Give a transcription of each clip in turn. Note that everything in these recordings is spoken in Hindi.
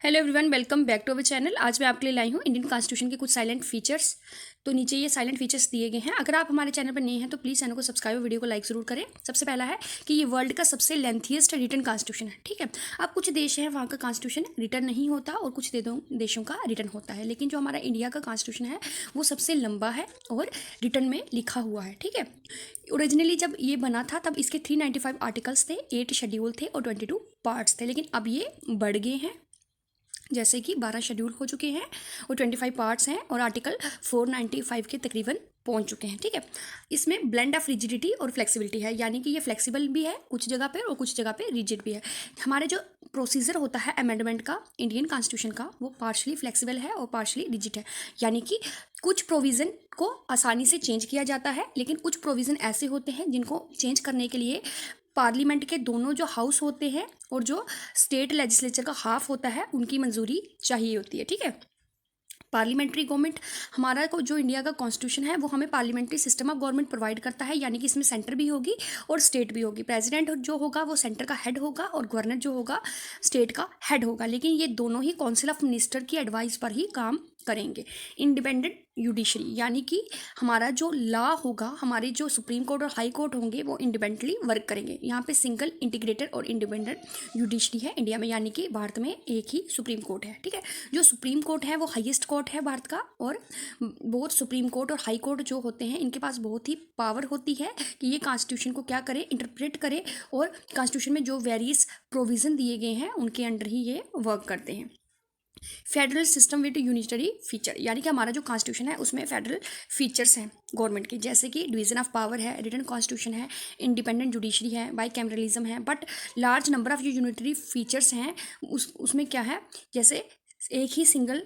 Hello everyone, welcome back to our channel. आज मैं आपके लिए लाई हूँ इंडियन कॉन्स्टिट्यूशन के कुछ साइलेंट फीचर्स। तो नीचे ये साइलेंट फीचर्स दिए गए हैं। अगर आप हमारे चैनल पर नए हैं तो प्लीज़ चैनल को सब्सक्राइब और वीडियो को लाइक ज़रूर करें। सबसे पहला है कि ये वर्ल्ड का सबसे लेंथीएस्ट रिटन कॉन्स्टिट्यूशन है। ठीक है, अब कुछ देश हैं वहाँ का कॉन्स्टिट्यूशन रिटन नहीं होता और कुछ देशों का रिटन होता है, लेकिन जो हमारा इंडिया का कॉन्स्टिट्यूशन है वो सबसे लंबा है और रिटन में लिखा हुआ है। ठीक है, ओरिजिनली जब ये बना था तब इसके 395 आर्टिकल्स थे, 8 शेड्यूल थे और 22 पार्ट्स थे, लेकिन अब ये बढ़ गए हैं। जैसे कि 12 शेड्यूल हो चुके हैं और 25 पार्ट्स हैं और आर्टिकल 495 के तकरीबन पहुंच चुके हैं। ठीक है, इसमें ब्लेंड ऑफ रिजिडिटी और फ्लेक्सिबिलिटी है, यानी कि ये फ्लेक्सिबल भी है कुछ जगह पे और कुछ जगह पे रिजिड भी है। हमारे जो प्रोसीजर होता है अमेंडमेंट का इंडियन कॉन्स्टिट्यूशन का, वो पार्शली फ्लेक्सिबल है और पार्शली रिजिड है, यानी कि कुछ प्रोविज़न को आसानी से चेंज किया जाता है, लेकिन कुछ प्रोविज़न ऐसे होते हैं जिनको चेंज करने के लिए पार्लियामेंट के दोनों जो हाउस होते हैं और जो स्टेट लेजिस्लेचर का हाफ होता है उनकी मंजूरी चाहिए होती है। ठीक है, पार्लियामेंट्री गवर्नमेंट हमारा को जो इंडिया का कॉन्स्टिट्यूशन है वो हमें parliamentary system of government provide करता है, यानी कि इसमें सेंटर भी होगी और स्टेट भी होगी। प्रेसिडेंट जो होगा वो सेंटर का हेड होगा और गवर्नर जो होगा स्टेट का हेड होगा, लेकिन ये दोनों ही काउंसिल ऑफ मिनिस्टर की एडवाइस पर ही काम करेंगे। इंडिपेंडेंट जुडिशरी, यानी कि हमारा जो लॉ होगा, हमारे जो सुप्रीम कोर्ट और हाई कोर्ट होंगे वो इंडिपेंडेंटली वर्क करेंगे। यहाँ पे सिंगल इंटीग्रेटेड और इंडिपेंडेंट जुडिशरी है इंडिया में, यानी कि भारत में एक ही सुप्रीम कोर्ट है। ठीक है, जो सुप्रीम कोर्ट है वो हाईएस्ट कोर्ट है भारत का, और बहुत सुप्रीम कोर्ट और हाई कोर्ट जो होते हैं इनके पास बहुत ही पावर होती है कि ये कॉन्स्टिट्यूशन को क्या करे, इंटरप्रेट करे, और कॉन्स्टिट्यूशन में जो वेरियस प्रोविज़न दिए गए हैं उनके अंडर ही ये वर्क करते हैं। Federal system with unitary feature, यानी कि हमारा जो कॉन्स्टिट्यूशन है उसमें फेडरल फीचर्स हैं गवर्नमेंट के, जैसे कि डिवीजन ऑफ पावर है, रिटन कॉन्स्टिट्यूशन है, इंडिपेंडेंट जुडिशरी है, बाई कैमरलिज्म है, बट लार्ज नंबर ऑफ जो यूनिटरी फीचर्स हैं उसमें क्या है, जैसे एक ही सिंगल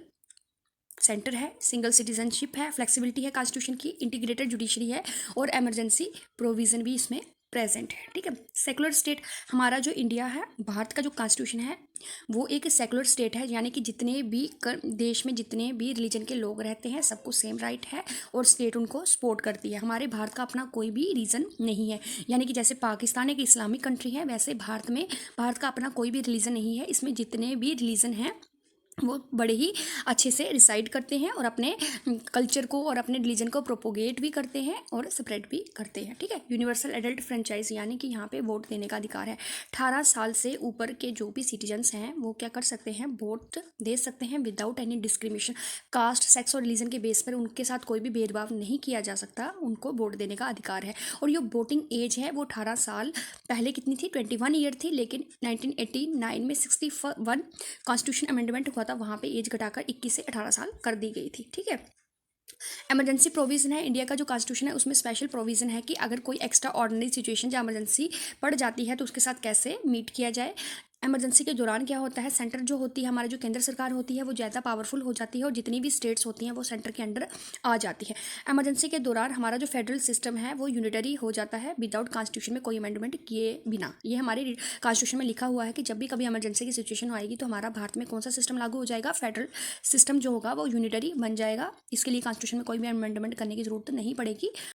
सेंटर है, सिंगल सिटीजनशिप है, फ्लेक्सिबिलिटी है कॉन्स्टिट्यूशन की, इंटीग्रेटेड जुडिशरी है और एमरजेंसी प्रोविज़न भी इसमें प्रेजेंट है। ठीक है, सेकुलर स्टेट, हमारा जो इंडिया है, भारत का जो कॉन्स्टिट्यूशन है वो एक सेकुलर स्टेट है, यानी कि जितने भी देश में जितने भी रिलीजन के लोग रहते हैं सबको सेम राइट है और स्टेट उनको सपोर्ट करती है। हमारे भारत का अपना कोई भी रीजन नहीं है, यानी कि जैसे पाकिस्तान एक इस्लामिक कंट्री है, वैसे भारत का अपना कोई भी रिलीजन नहीं है। इसमें जितने भी रिलीजन हैं वो बड़े ही अच्छे से रिसाइड करते हैं और अपने कल्चर को और अपने रिलीजन को प्रोपोगेट भी करते हैं और स्प्रेड भी करते हैं। ठीक है, यूनिवर्सल एडल्ट फ्रेंचाइज, यानी कि यहाँ पे वोट देने का अधिकार है। 18 साल से ऊपर के जो भी सिटीजन्स हैं वो क्या कर सकते हैं, वोट दे सकते हैं without any discrimination. Caste, sex और रिलीजन के बेस पर उनके साथ कोई भी भेदभाव नहीं किया जा सकता, उनको वोट देने का अधिकार है। और जो वोटिंग एज है वो 18 साल, पहले कितनी थी, 21 ईयर थी, लेकिन 1989 में 61 कॉन्स्टिट्यूशन अमेंडमेंट हुआ था, वहाँ पे एज घटाकर 21 से 18 साल कर दी गई थी। ठीक है, एमरजेंसी प्रोविज़न है इंडिया का जो कॉन्स्टिट्यूशन है उसमें स्पेशल प्रोविज़न है कि अगर कोई एक्स्ट्रा ऑर्डिनरी सिचुएशन या एमरजेंसी पड़ जाती है तो उसके साथ कैसे मीट किया जाए। एमरजेंसी के दौरान क्या होता है, सेंटर जो होती है, हमारी जो केंद्र सरकार होती है वो ज़्यादा पावरफुल हो जाती है और जितनी भी स्टेट्स होती हैं वो सेंटर के अंडर आ जाती है। एमरजेंसी के दौरान हमारा जो फेडरल सिस्टम है वो यूनिटरी हो जाता है विदाउट कॉन्स्टिट्यूशन में कोई अमेंडमेंट किए बिना। ये हमारे कॉन्स्टिट्यूशन में लिखा हुआ है कि जब भी कभी एमरजेंसी की सिचुएशन आएगी तो हमारा भारत में कौन सा सिस्टम लागू हो जाएगा, फेडरल सिस्टम जो होगा वो यूनिटरी बन जाएगा। इसके लिए कॉन्स्टिट्यूशन में कोई भी अमेंडमेंट करने की जरूरत नहीं पड़ेगी।